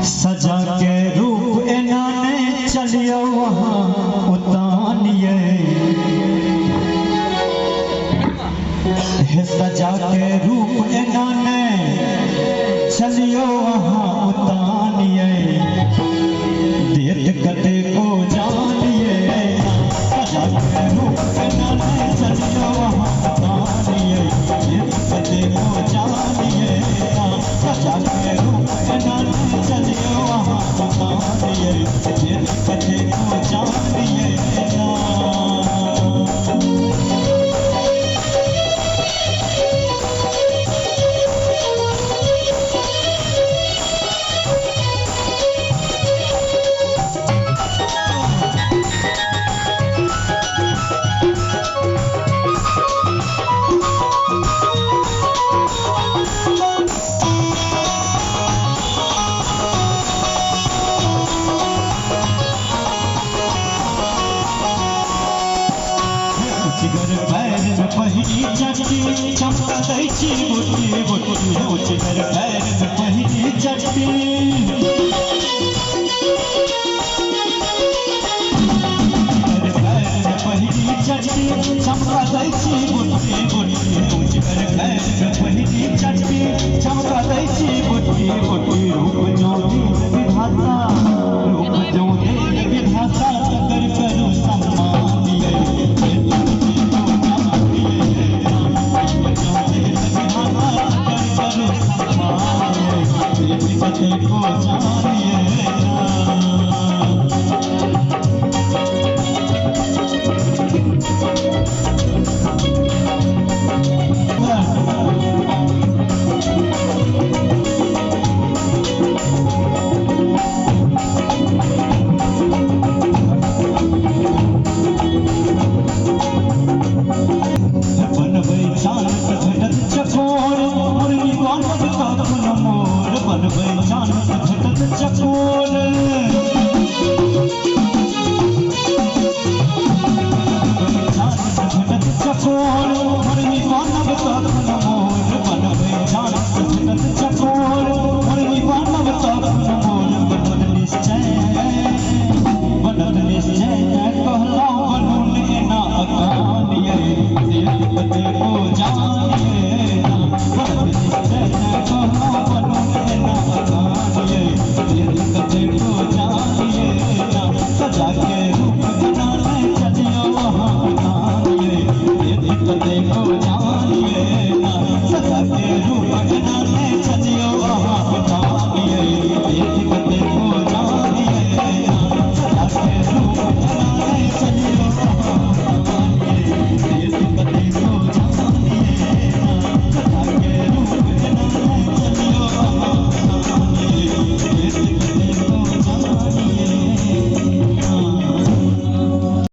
सजा के रूप इन्होंने चलियो वहाँ उतानिए सजा के रूप इन्होंने चलियो वहाँ उतानिए देख कते को जानिए सजा के रूप इन्होंने चलियो वहाँ उतानिए देख कते को जानिए सजा के रूप इन्होंने चलियो वहाँ उतानिए देख कते को जानिए उचगर पैर में पहिली चट्टी चमका दै छी बुटी बुटी उचगर पैर में पहिली चट्टी उचगर पैर में पहिली चट्टी चमका दै छी बुटी बुटी उचगर पैर में पहिली चट्टी चमका दै छी बुटी बुटी रूप जो विधाता रूप जो विधाता कदर करो सम्मान दिए को जानिए बनबै चांद पे घटत चकोर मुरली गान का मोर बनबै चांद